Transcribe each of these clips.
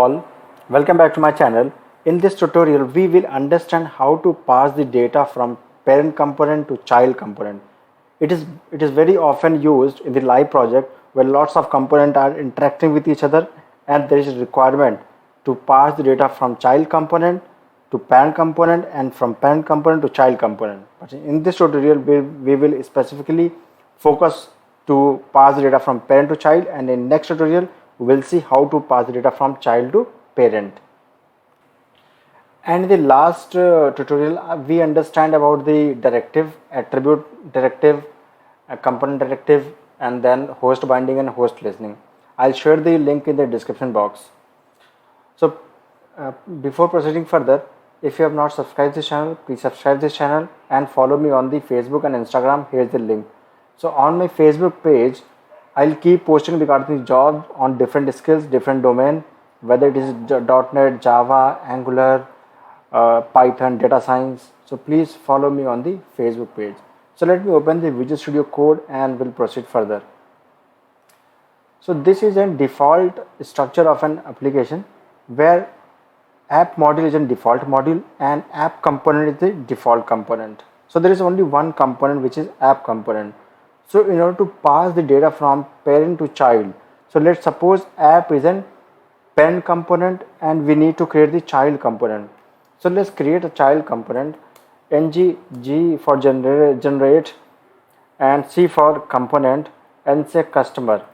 all, welcome back to my channel. In this tutorial, we will understand how to pass the data from parent component to child component. It is very often used in the live project where lots of components are interacting with each other and there is a requirement to pass the data from child component to parent component and from parent component to child component. But in this tutorial, we will specifically focus to pass the data from parent to child, and in next tutorial we will see how to pass the data from child to parent. And in the last tutorial we understand about the directive, attribute directive, component directive, and then host binding and host listening. I'll share the link in the description box. So before proceeding further, if you have not subscribed this channel, please subscribe this channel and follow me on the Facebook and Instagram. Here's the link. So on my Facebook page, I'll keep posting regarding the job on different skills, different domain, whether it is .NET, Java, Angular, Python, data science. So please follow me on the Facebook page. So let me open the Visual Studio Code and we'll proceed further. So this is a default structure of an application where app module is a default module and app component is the default component. So there is only one component, which is app component. So in order to pass the data from parent to child, so let's suppose app is a parent component and we need to create the child component. So let's create a child component. G for generate and C for component and say customer.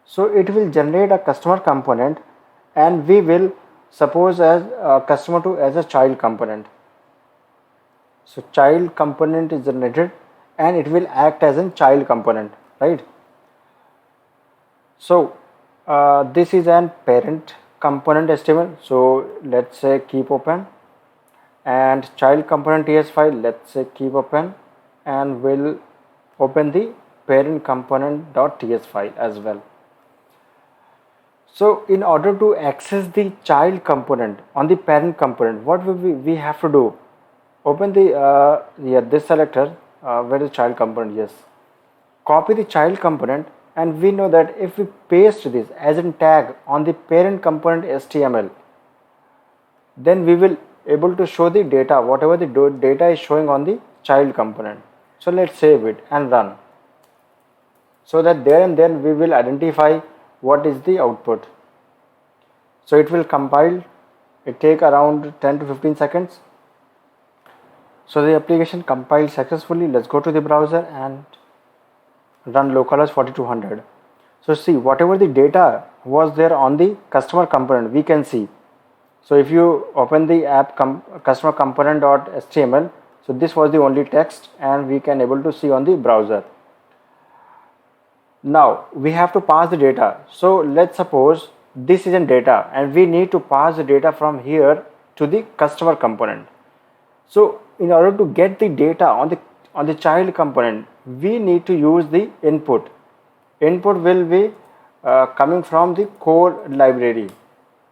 So it will generate a customer component and we will suppose as customer to as a child component. So child component is generated and it will act as a child component, right? So this is an parent component HTML. So let's say keep open, and child component TS file, let's say keep open, and we'll open the parent component.ts file as well. So in order to access the child component on the parent component, what will we have to do? Open the this selector where the child component, yes, copy the child component, and we know that if we paste this as a tag on the parent component HTML, then we will able to show the data, whatever the data is showing on the child component. So let's save it and run, so that there and then we will identify what is the output. So it will compile, it take around 10 to 15 seconds. So the application compiled successfully. Let's go to the browser and run localhost 4200. So see, whatever the data was there on the customer component, we can see. So if you open the app customer component.html, so this was the only text and we can able to see on the browser. Now we have to pass the data. So let's suppose this is in data and we need to pass the data from here to the customer component. So in order to get the data on the child component, we need to use the input. Input will be coming from the core library,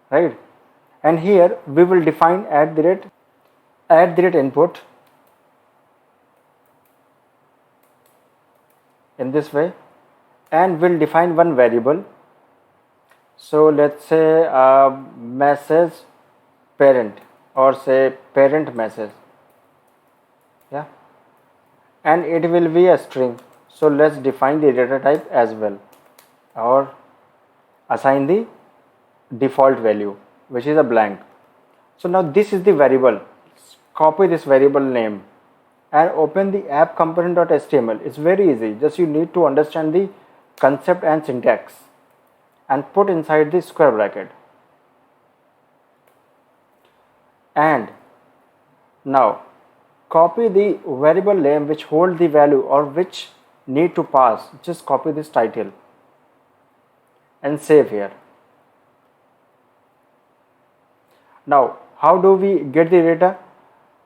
right? And here we will define @input in this way, and we'll define one variable. So let's say message parent, or say parent message, yeah, and it will be a string. So let's define the data type as well, or assign the default value, which is a blank. So now this is the variable. Copy this variable name and open the app component.html. It's very easy, just you need to understand the concept and syntax and put inside the square bracket. And now copy the variable name which hold the value or which need to pass. Just copy this title and save here. Now how do we get the data?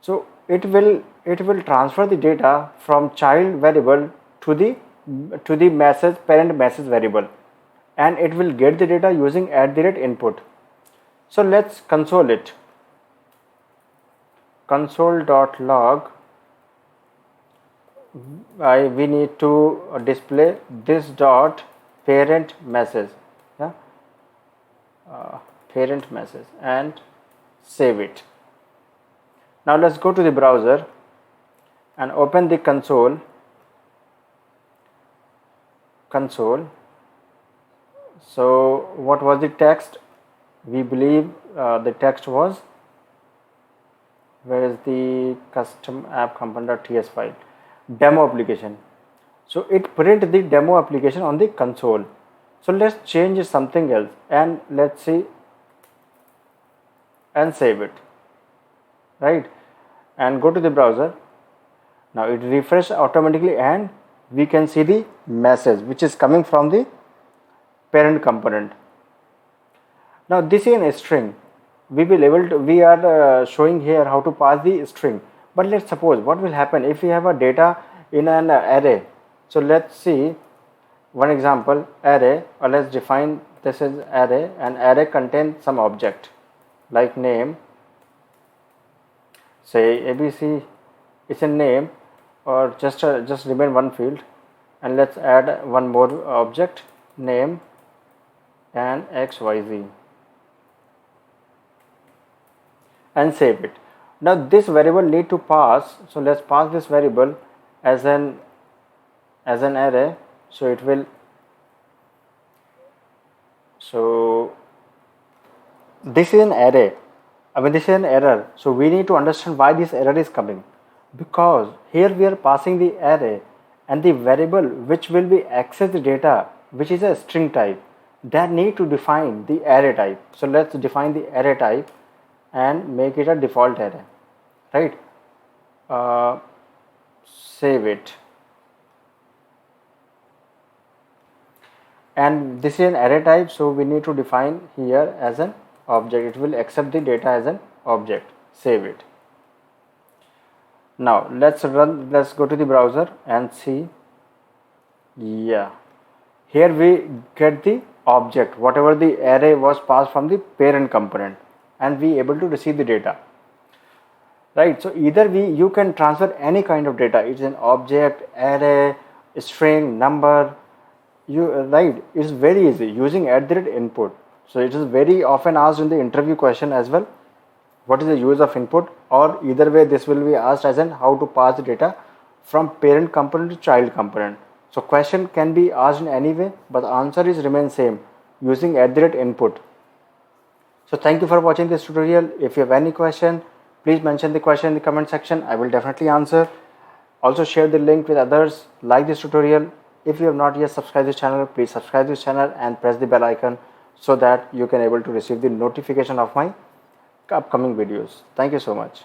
So it will transfer the data from child variable to the message parent message variable, and it will get the data using @input. So let's console it. Console.log, we need to display this dot parent message, yeah, parent message and save it. Now let's go to the browser and open the console. So what was the text? We believe the text was, where is the custom app component.ts file, demo application. So it print the demo application on the console. So let's change something else and let's see and save it, right? And go to the browser. Now it refreshes automatically and we can see the message which is coming from the parent component. Now this is a string. We are showing here how to pass the string. But let's suppose what will happen if we have a data in an array. So let's see one example, array, or let's define this as array, and array contains some object like name, say ABC is a name, or just remain one field, and let's add one more object, name and XYZ, and save it. Now this variable need to pass, so let's pass this variable as an array. So it will, so this is an array, this is an error. So we need to understand why this error is coming, because here we are passing the array and the variable which will be access the data, which is a string type, that need to define the array type. So let's define the array type and make it a default array, right? Save it. And this is an array type, so we need to define here as an object. It will accept the data as an object. Save it. Now let's go to the browser and see. Yeah, here we get the object, whatever the array was passed from the parent component, and we able to receive the data, right? So either you can transfer any kind of data. It's an object, array, string, number, right? It's very easy using @input. So it is very often asked in the interview question as well, what is the use of input, or either way this will be asked as in how to pass the data from parent component to child component. So question can be asked in any way, but the answer is remain same using @input. So thank you for watching this tutorial. If you have any question, please mention the question in the comment section. I will definitely answer. Also share the link with others. Like this tutorial. If you have not yet subscribed this channel, please subscribe this channel and press the bell icon so that you can able to receive the notification of my upcoming videos. Thank you so much.